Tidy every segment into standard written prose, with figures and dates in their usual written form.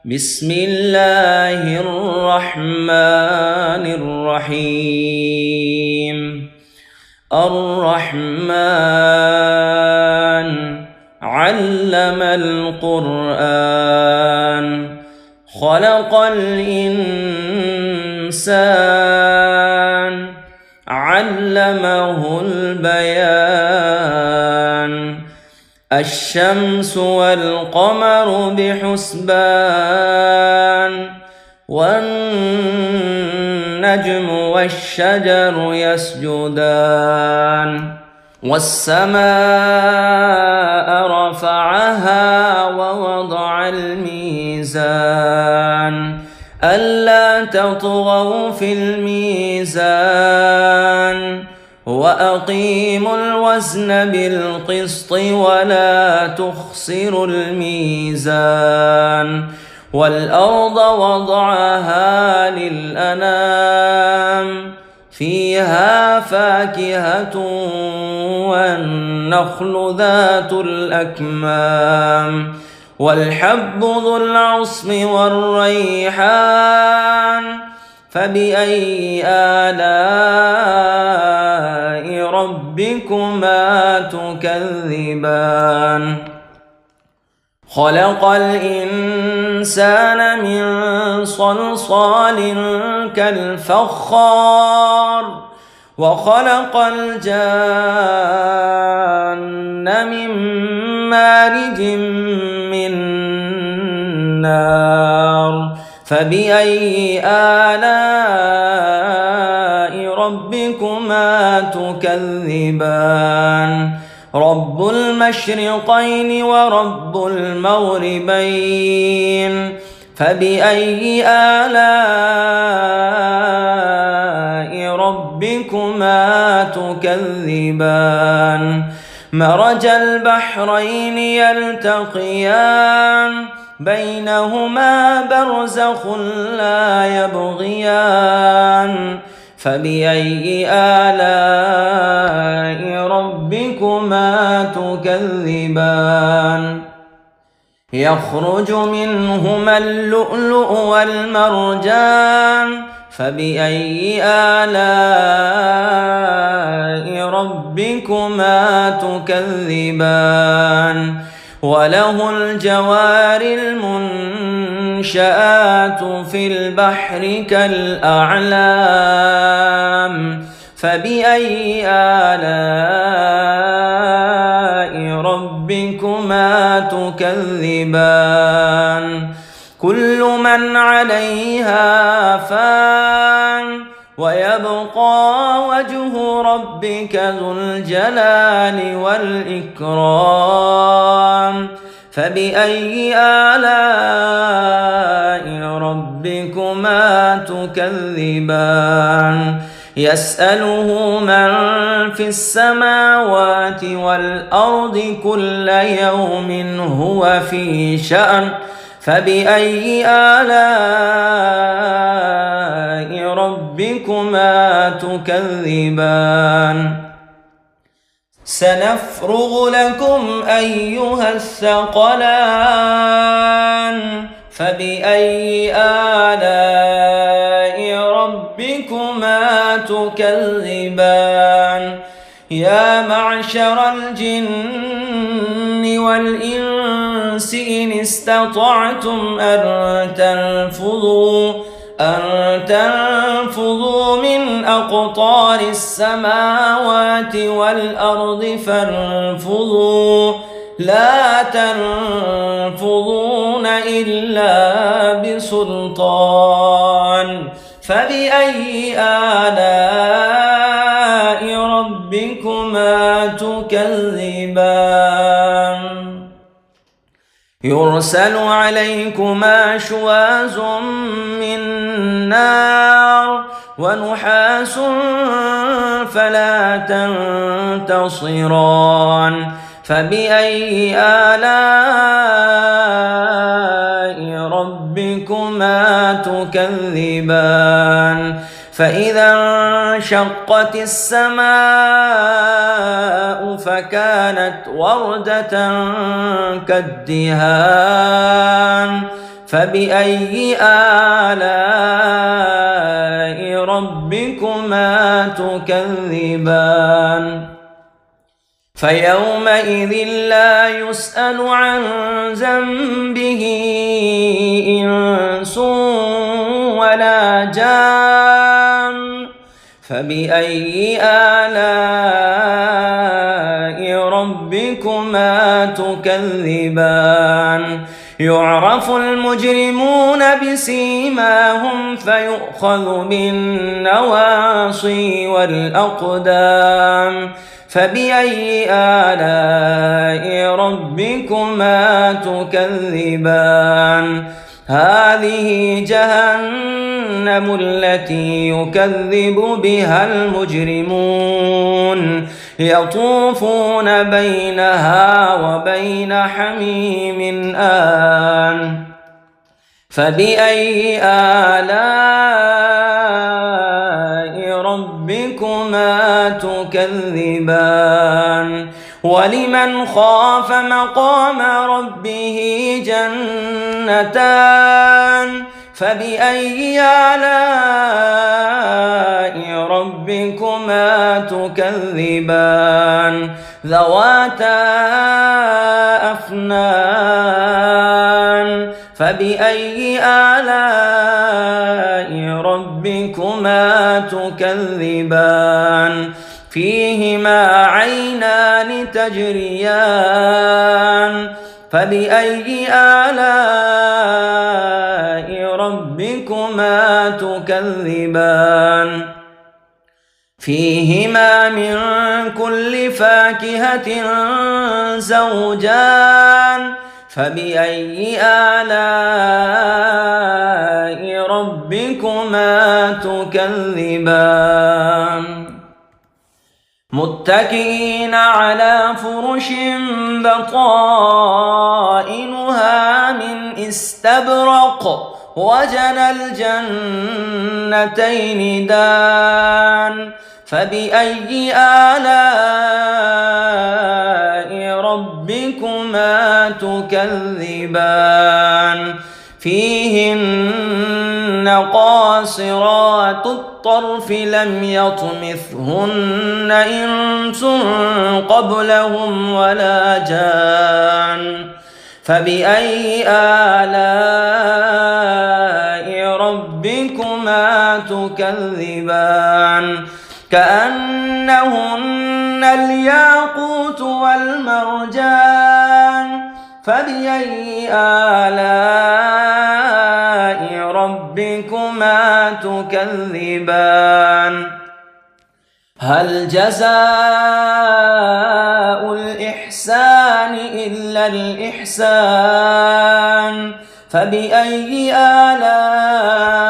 بسم الله الرحمن الرحيم. الرحمن علم القرآن خلق الإنسان علمه البيان. الشمس والقمر بحسبان والنجم والشجر يسجدان. والسماء رفعها ووضع الميزان ألا تطغوا في الميزان وأقيموا الوزن بالقسط ولا تخسروا الميزان. والأرض وضعها للأنام فيها فاكهة والنخل ذات الأكمام والحب ذو العصف والريحان. فبأي آلاء ربكما تكذبان؟ خلق الإنسان من صلصال كالفخار وخلق الجان من مارج من نار. فبأي آلاء ربكما تكذبان؟ رب المشرقين ورب المغربين. فبأي آلاء ربكما تكذبان؟ مرج البحرين يلتقيان بينهما برزخ لا يبغيان. فبأي آلاء ربكما تكذبان؟ يخرج منهما اللؤلؤ والمرجان. فبأي آلاء ربكما تكذبان؟ وله الجوار المنشآت في البحر كالأعلام. فبأي آلاء ربكما تكذبان؟ كل من عليها فان ويبقى وجه ربك ذو الجلال والإكرام. فبأي آلاء ربكما تكذبان؟ يسأله من في السماوات والأرض كل يوم هو في شأن. فبأي آلاء ربكما تكذبان؟ سنفرغ لكم أيها الثقلان. فبأي آلاء ربكما تكذبان؟ يا معشر الجن والإنس إن استطعتم أن تنفذوا من أقطار السماوات والأرض فانفذوا لا تنفذون إلا بسلطان. فبأي آلاء ربكما تكذبان؟ يرسل عليكما شواظ من نار ونحاس فلا تنتصران. فبأي آلاء ربكما تكذبان؟ فإذا انشقت السماء فكانت وردة كالدهان فبأي آلاء ربكما تكذبان فيومئذ لا يسأل عن ذنبه إنس ولا جان فبأي آلاء ربكما تكذبان يعرف المجرمون بسيماهم فيؤخذ بالنواصي والأقدام فبأي آلاء ربكما تكذبان هذه جهنم التي يكذب بها المجرمون يطوفون بينها وبين حميم آن فبأي آلاء ربكما تكذبان ولمن خاف مقام ربه جنتان فبأي آلاء ربكما تكذبان ذواتا أفنان فبأي آلاء ربكما تكذبان فيهما عينان تجريان فبأي آلاء ربكما تكذبان فيهما من كل فاكهة زوجان فبأي آلاء ربكما تكذبان متكئين على فرش بطائنها من استبرق وجنى الجنتين دان فبأي آلاء ربكما تكذبان فيهن قاصرات الطرف لم يطمثهن إنس قبلهم ولا جان فبأي آلاء ربكما تكذبان كأنهن الياقوت والمرجان فبأي آلاء ربكما تكذبان هل جزاء الإحسان إلا الإحسان فبأي آلاء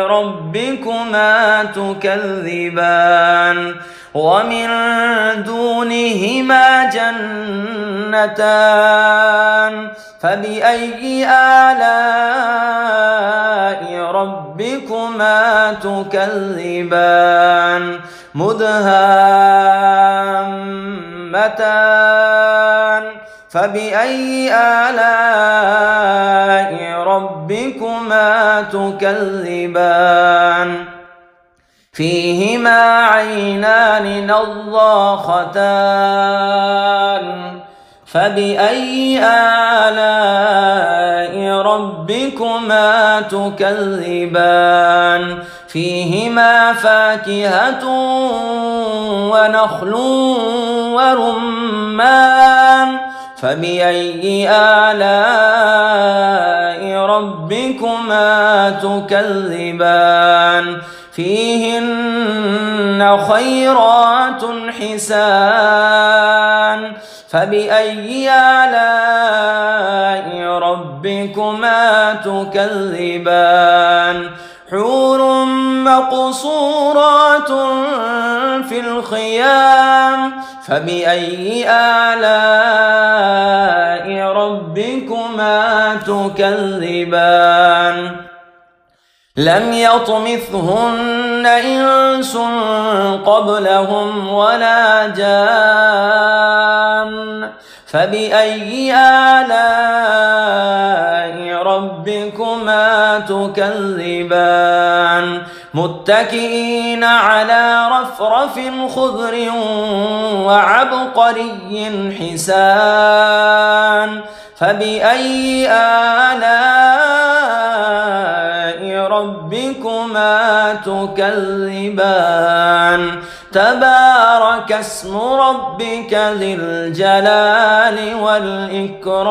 ربكما تكذبان ومن دونهما جنتان فبأي آلاء ربكما تكذبان مدهامتان فبأي آلاء ربكما تكذبان فيهما عينان نضاختان فبأي آلاء ربكما تكذبان فيهما فاكهة ونخل ورمان فبأي آلاء ربكما تكذبان فيهن خيرات حسان فبأي آلاء ربكما تكذبان حور مقصورات في الخيام فبأي آلاء ربكما تكذبان لم يطمثهن إنس قبلهم ولا جان فبأي آلاء ربكما تكذبان متكئين على رفرف خضر وعبقري حسان فبأي آلاء ربكما تكذبان تبارك اسم ربك ذي الجلال والإكرام.